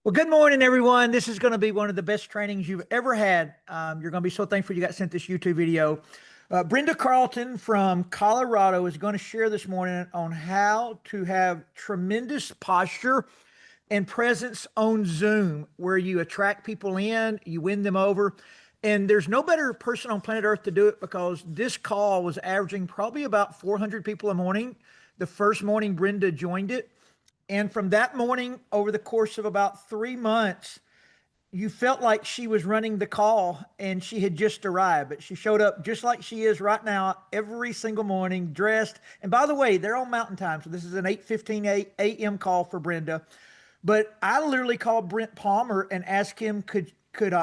Well, good morning, everyone. This is going to be one of the best trainings you've ever had. You're going to be so thankful you got sent this YouTube video. Brenda Carlton from Colorado is going to share this morning on how to have tremendous posture and presence on Zoom, where you attract people in, you win them over. And there's no better person on planet Earth to do it because this call was averaging probably about 400 people a morning. The first morning Brenda joined it. And from that morning, over the course of about 3 months, you felt like she was running the call and she had just arrived, but she showed up just like she is right now every single morning, dressed. And by the way, they're on Mountain Time, so this is an 8:15 a.m. call for Brenda. But I literally called Brent Palmer and asked him, could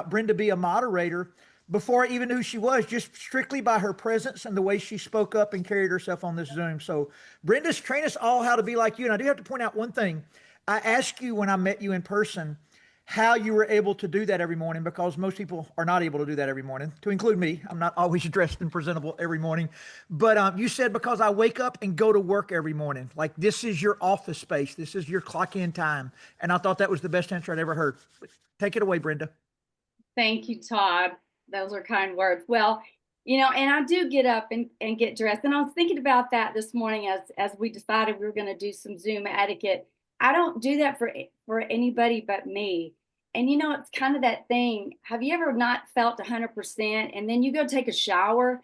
Brenda be a moderator before I even knew who she was, just strictly by her presence and the way she spoke up and carried herself on this Zoom. So Brenda's trained us all how to be like you. And I do have to point out one thing. I asked you when I met you in person how you were able to do that every morning, because most people are not able to do that every morning, to include me. I'm not always dressed and presentable every morning. But you said, because I wake up and go to work every morning. Like, this is your office space. This is your clock in time. And I thought that was the best answer I'd ever heard. Take it away, Brenda. Thank you, Todd. Those are kind words. Well, and I do get up and get dressed. And I was thinking about that this morning as we decided we were going to do some Zoom etiquette. I don't do that for anybody but me. And it's kind of that thing. Have you ever not felt 100% and then you go take a shower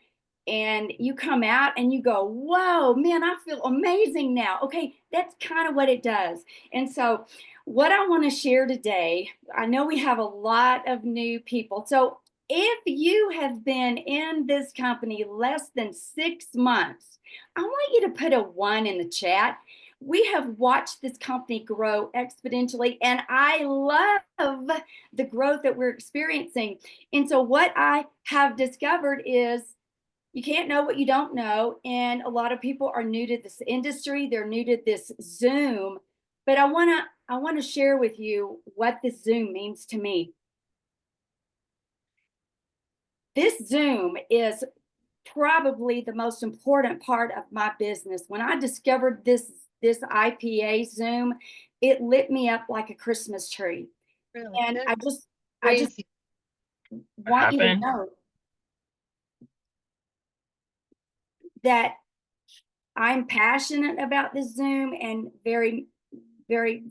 and you come out and you go, whoa, man, I feel amazing now. Okay, that's kind of what it does. And so what I want to share today, I know we have a lot of new people. So if you have been in this company less than 6 months, I want you to put a 1 in the chat. We have watched this company grow exponentially, and I love the growth that we're experiencing. And so what I have discovered is you can't know what you don't know. And a lot of people are new to this industry. They're new to this Zoom. But I want to share with you what this Zoom means to me. This Zoom is probably the most important part of my business. When I discovered this IPA Zoom, it lit me up like a Christmas tree. Really? And I just want you to know that I'm passionate about this Zoom and very, very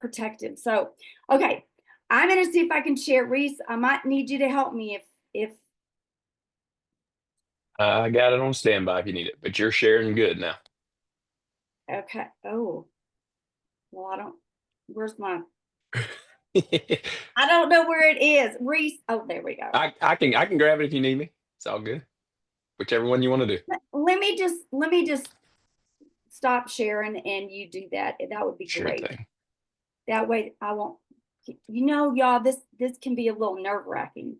protective. So, okay, I'm going to see if I can share. Reese, I might need you to help me if I got it on standby if you need it, but you're sharing good now. okay. Oh, well, where's my, I don't know where it is. Reese, oh, there we go. I can grab it if you need me. It's all good. Whichever one you want to do. Let me just stop sharing and you do that. That would be Sure great. thing. That way I won't, y'all, this can be a little nerve-wracking,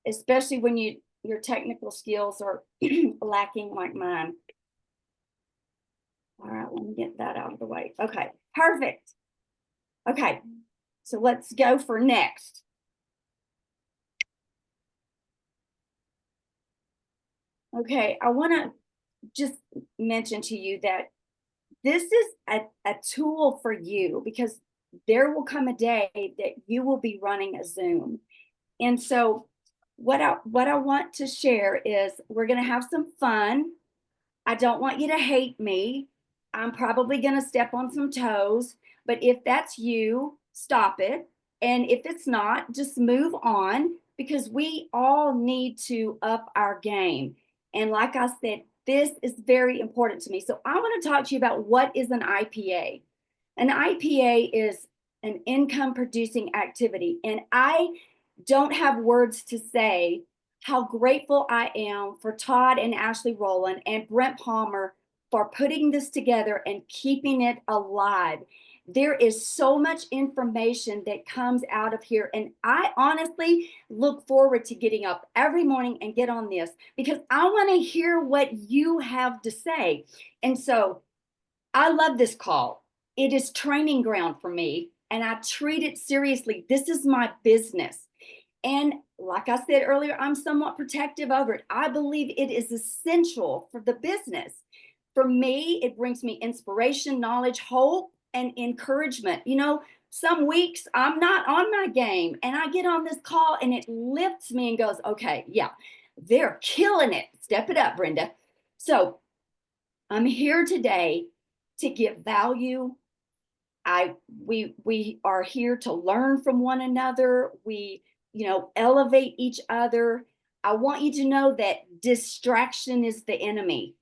especially when your technical skills are lacking like mine. All right, let me get that out of the way. Okay, perfect. Okay, so let's go for next. Okay, I want to just mention to you that this is a tool for you, because there will come a day that you will be running a Zoom. And so what I want to share is we're going to have some fun. I don't want you to hate me. I'm probably going to step on some toes, but if that's you, stop it. And if it's not, just move on, because we all need to up our game. And like I said, this is very important to me. So I want to talk to you about what is an IPA. An IPA is an income producing activity. And I don't have words to say how grateful I am for Todd and Ashley Rowland and Brent Palmer for putting this together and keeping it alive. There is so much information that comes out of here. And I honestly look forward to getting up every morning and get on this, because I want to hear what you have to say. And so I love this call. It is training ground for me, and I treat it seriously. This is my business. And like I said earlier, I'm somewhat protective over it. I believe it is essential for the business. For me, it brings me inspiration, knowledge, hope, and encouragement. You know, some weeks I'm not on my game and I get on this call and it lifts me and goes, okay, yeah, they're killing it. Step it up, Brenda. So I'm here today to give value. We are here to learn from one another. We, elevate each other. I want you to know that distraction is the enemy.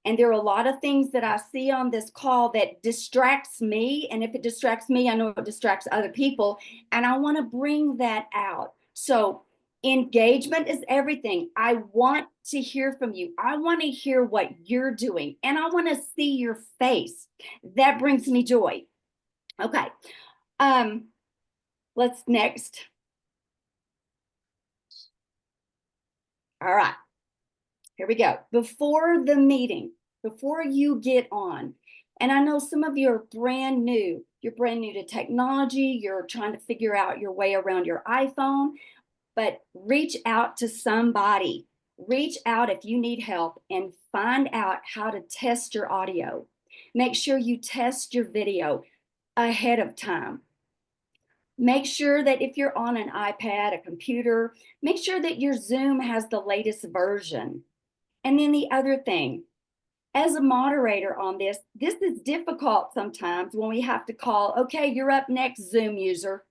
And there are a lot of things that I see on this call that distracts me. And if it distracts me, I know it distracts other people. And I want to bring that out. So engagement is everything. I want to hear from you. I want to hear what you're doing. And I want to see your face. That brings me joy. Okay. Let's next. All right. Here we go. Before the meeting, before you get on, and I know some of you are brand new. You're brand new to technology. You're trying to figure out your way around your iPhone, but reach out to somebody. Reach out if you need help and find out how to test your audio. Make sure you test your video ahead of time. Make sure that if you're on an iPad, a computer, make sure that your Zoom has the latest version. And then the other thing, as a moderator on this is difficult sometimes when we have to call, okay, you're up next, Zoom user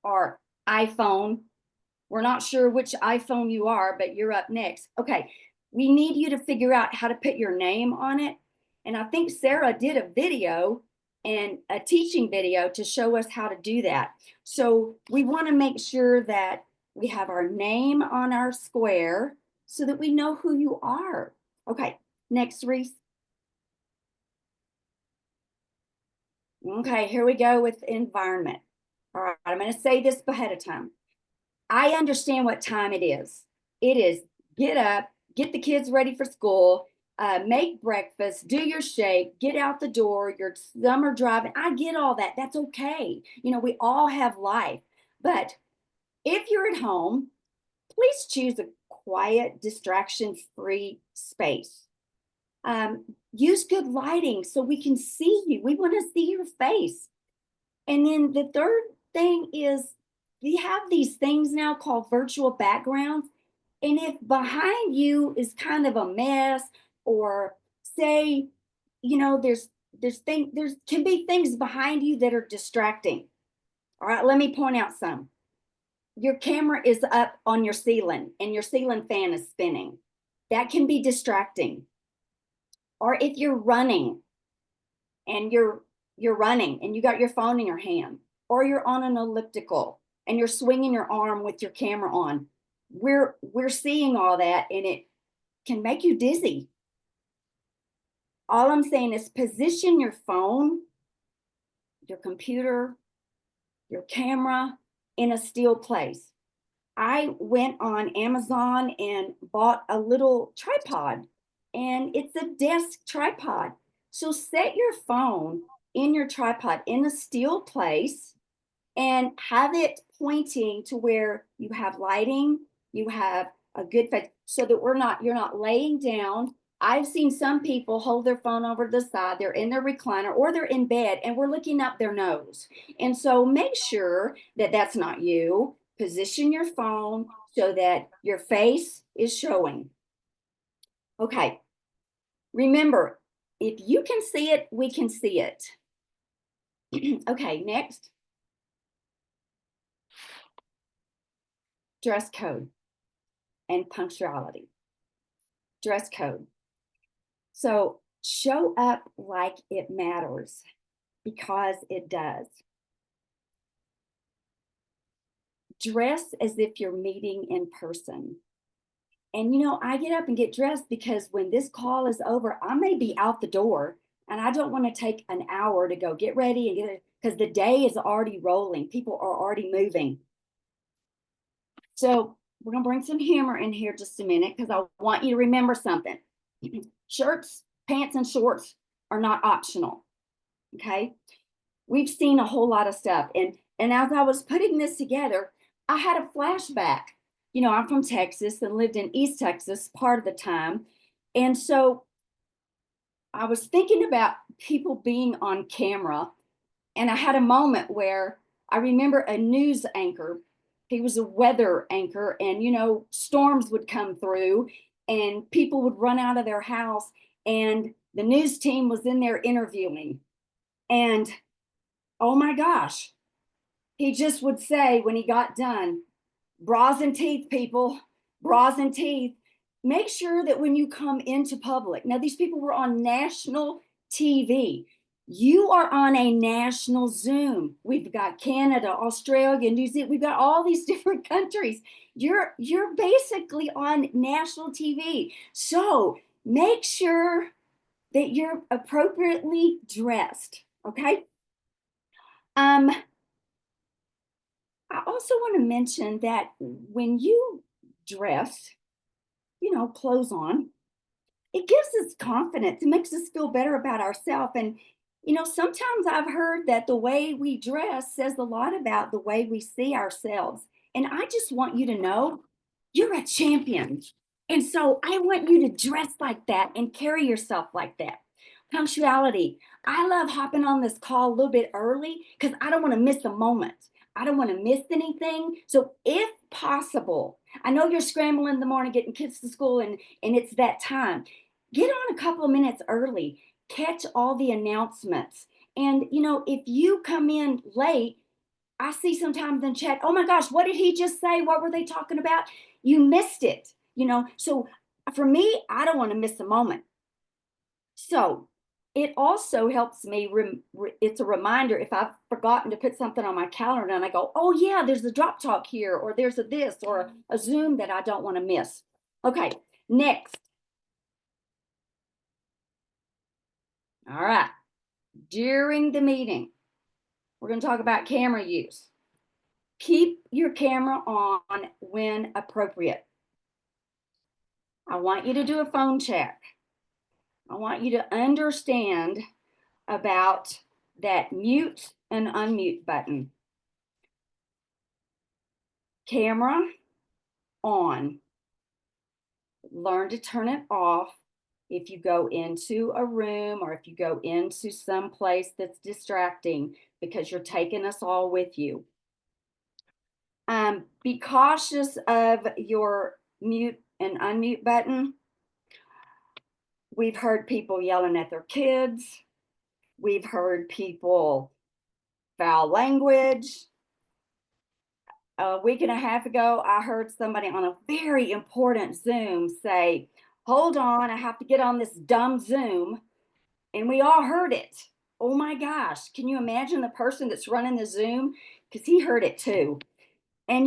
or iPhone. We're not sure which iPhone you are, but you're up next. Okay, we need you to figure out how to put your name on it. And I think Sarah did a video and a teaching video to show us how to do that. So we want to make sure that we have our name on our square so that we know who you are. Okay, next, Reese. Okay, here we go with environment. All right, I'm going to say this ahead of time. I understand what time it is. It is get up, get the kids ready for school, make breakfast, do your shake, get out the door, your summer driving. I get all that. That's okay. We all have life. But if you're at home, please choose a quiet, distraction-free space. Use good lighting so we can see you. We want to see your face. And then the third thing is we have these things now called virtual backgrounds. And if behind you is kind of a mess, or say, there can be things behind you that are distracting. All right, let me point out some. Your camera is up on your ceiling and your ceiling fan is spinning. That can be distracting. Or if you're running and you're running and you got your phone in your hand, or you're on an elliptical and you're swinging your arm with your camera on, we're seeing all that and it can make you dizzy. All I'm saying is position your phone, your computer, your camera in a still place. I went on Amazon and bought a little tripod, and it's a desk tripod. So set your phone in your tripod in a still place and have it pointing to where you have lighting, you have a good face, so that you're not laying down. I've seen some people hold their phone over to the side, they're in their recliner or they're in bed and we're looking up their nose. And so make sure that that's not you. Position your phone so that your face is showing. Okay, remember, if you can see it, we can see it. Okay, next. Dress code and punctuality. Dress code. So show up like it matters, because it does. Dress as if you're meeting in person. And I get up and get dressed because when this call is over, I may be out the door and I don't want to take an hour to go get ready and get it, because the day is already rolling. People are already moving. So we're going to bring some humor in here just a minute, because I want you to remember something. Shirts, pants, and shorts are not optional. Okay. We've seen a whole lot of stuff. And as I was putting this together, I had a flashback. I'm from Texas and lived in East Texas part of the time. And so I was thinking about people being on camera And I had a moment where I remember a news anchor. He was a weather anchor, and storms would come through and people would run out of their house, and the news team was in there interviewing. And oh my gosh, he just would say when he got done, bras and teeth, people, bras and teeth. Make sure that when you come into public, now these people were on national TV. You are on a national Zoom. We've got Canada, Australia, New Zealand. We've got all these different countries. You're basically on national TV. So make sure that you're appropriately dressed. Okay. I also want to mention that when you dress, clothes on, it gives us confidence. It makes us feel better about ourselves. And, sometimes I've heard that the way we dress says a lot about the way we see ourselves. And I just want you to know you're a champion. And so I want you to dress like that and carry yourself like that. Punctuality. I love hopping on this call a little bit early because I don't want to miss a moment. I don't want to miss anything. So if possible, I know you're scrambling in the morning, getting kids to school, and it's that time. Get on a couple of minutes early, catch all the announcements. And, if you come in late, I see sometimes in chat, oh my gosh, what did he just say? What were they talking about? You missed it, So for me, I don't want to miss a moment. So it also helps me. It's a reminder if I've forgotten to put something on my calendar and I go, oh yeah, there's a drop talk here, or there's a this or a Zoom that I don't want to miss. Okay, next. All right. During the meeting, we're going to talk about camera use. Keep your camera on when appropriate. I want you to do a phone check. I want you to understand about that mute and unmute button. Camera on. Learn to turn it off if you go into a room or if you go into some place that's distracting, because you're taking us all with you. Be cautious of your mute and unmute button. We've heard people yelling at their kids. We've heard people foul language. A week and a half ago, I heard somebody on a very important Zoom say, hold on, I have to get on this dumb Zoom. And we all heard it. Oh my gosh, can you imagine the person that's running the Zoom? Because he heard it too. And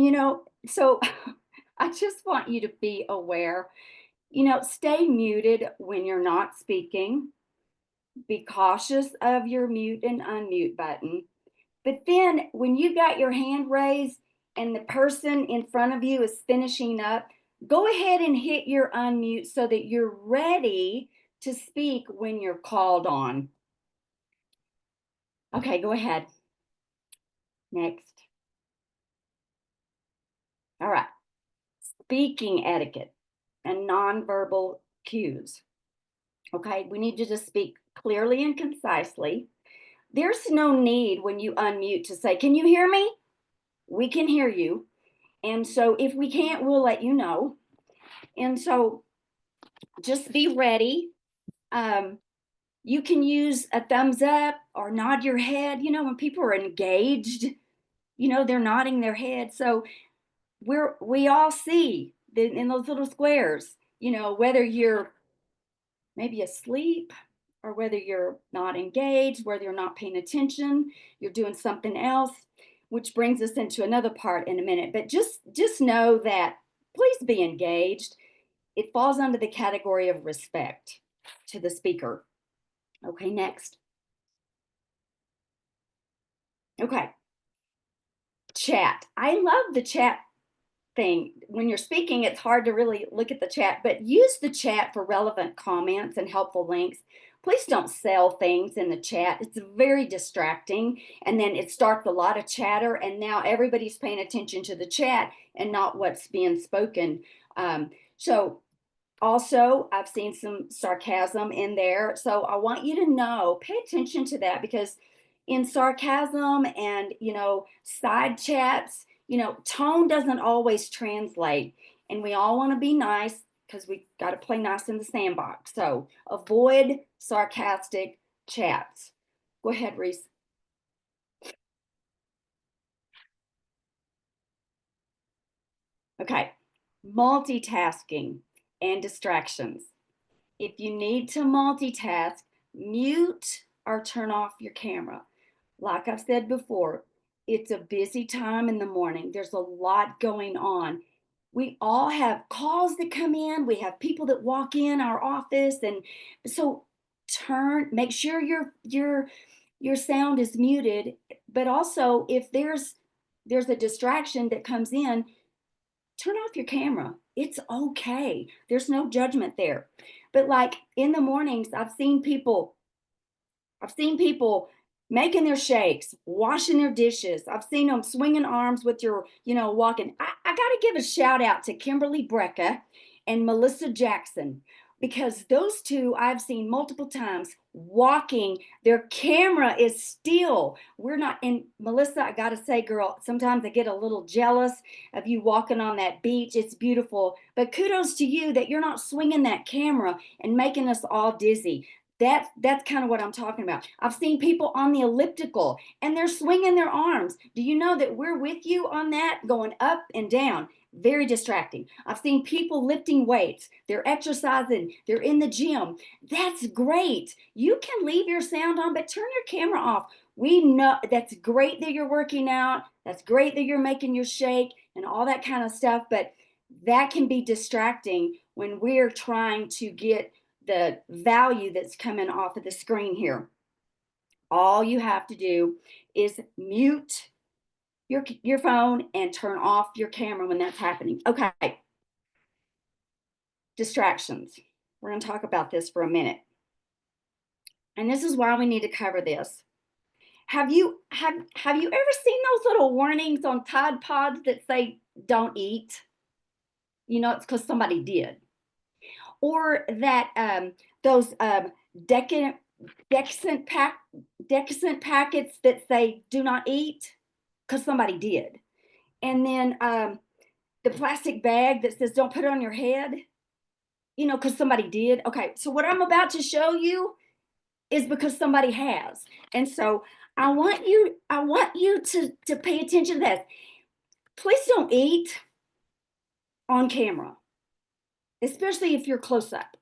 so I just want you to be aware, stay muted when you're not speaking. Be cautious of your mute and unmute button. But then when you got your hand raised and the person in front of you is finishing up, go ahead and hit your unmute so that you're ready to speak when you're called on. Okay, go ahead. Next. All right. Speaking etiquette and nonverbal cues. Okay, we need you to speak clearly and concisely. There's no need when you unmute to say, can you hear me? We can hear you. And so if we can't, we'll let you know. And so just be ready. You can use a thumbs up or nod your head. When people are engaged, they're nodding their head. So we all see in those little squares, whether you're maybe asleep or whether you're not engaged, whether you're not paying attention, you're doing something else, which brings us into another part in a minute. But just know that please be engaged. It falls under the category of respect to the speaker. Okay, next. Okay. Chat. I love the chat thing. When you're speaking, it's hard to really look at the chat, but use the chat for relevant comments and helpful links. Please don't sell things in the chat. It's very distracting. And then it starts a lot of chatter, and now everybody's paying attention to the chat and not what's being spoken. So also, I've seen some sarcasm in there. So I want you to know, pay attention to that, because in sarcasm and, side chats. Tone doesn't always translate, and we all want to be nice because we got to play nice in the sandbox. So avoid sarcastic chats. Go ahead, Reese. Okay, multitasking and distractions. If you need to multitask, mute or turn off your camera. Like I've said before, it's a busy time in the morning. There's a lot going on. We all have calls that come in. We have people that walk in our office, and so make sure your sound is muted. But also, if there's a distraction that comes in, turn off your camera. It's okay. There's no judgment there. But like in the mornings, I've seen people making their shakes, washing their dishes. I've seen them swinging arms with your, walking. I got to give a shout out to Kimberly Brecka and Melissa Jackson, because those two I've seen multiple times walking. Their camera is still. We're not. And Melissa, I got to say, girl, sometimes I get a little jealous of you walking on that beach. It's beautiful. But kudos to you that you're not swinging that camera and making us all dizzy. That's kind of what I'm talking about. I've seen people on the elliptical and they're swinging their arms. Do you know that we're with you on that, going up and down? Very distracting. I've seen people lifting weights. They're exercising. They're in the gym. That's great. You can leave your sound on, but turn your camera off. We know that's great that you're working out. That's great that you're making your shake and all that kind of stuff, but that can be distracting when we're trying to get the value that's coming off of the screen here. All you have to do is mute your phone and turn off your camera when that's happening. Okay. Distractions. We're going to talk about this for a minute. And this is why we need to cover this. Have you ever seen those little warnings on Tide Pods that say don't eat? It's because somebody did. Or that those decadent packets that say do not eat because somebody did. And then the plastic bag that says don't put it on your head, because somebody did. Okay, so what I'm about to show you is because somebody has. And so I want you to pay attention to this. Please don't eat on camera, especially if you're close up.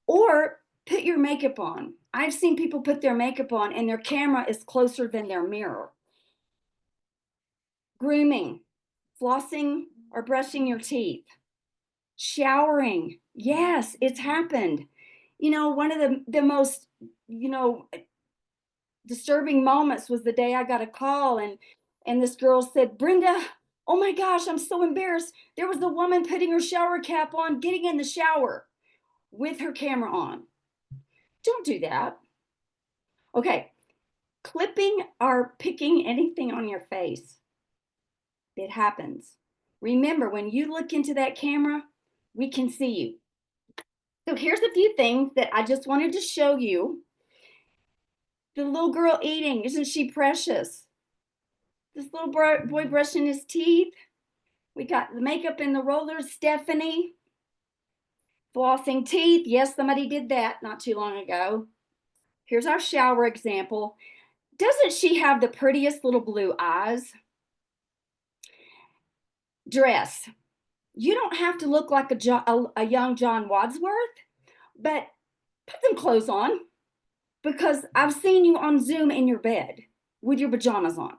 Or put your makeup on. I've seen people put their makeup on and their camera is closer than their mirror. Grooming, flossing or brushing your teeth, showering. Yes, it's happened. One of the most, disturbing moments was the day I got a call and this girl said, Brenda, oh my gosh, I'm so embarrassed. There was a woman putting her shower cap on, getting in the shower with her camera on. Don't do that. Okay, clipping or picking anything on your face. It happens. Remember, when you look into that camera, we can see you. So here's a few things that I just wanted to show you. The little girl eating, isn't she precious? This little boy brushing his teeth. We got the makeup and the rollers, Stephanie. Flossing teeth. Yes, somebody did that not too long ago. Here's our shower example. Doesn't she have the prettiest little blue eyes? Dress. You don't have to look like a young John Wadsworth, but put some clothes on, because I've seen you on Zoom in your bed with your pajamas on.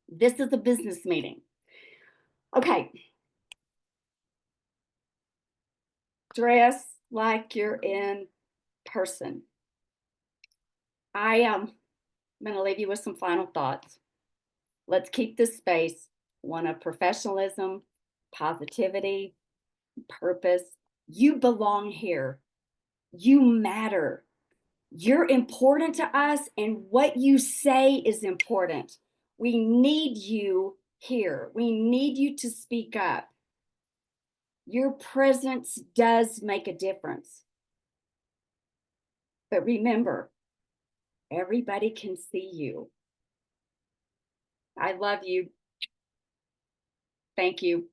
This is a business meeting. Okay. Dress like you're in person. I am going to leave you with some final thoughts. Let's keep this space one of professionalism, positivity, purpose. You belong here. You matter. You're important to us, and what you say is important. We need you here. We need you to speak up. Your presence does make a difference. But remember, everybody can see you. I love you. Thank you.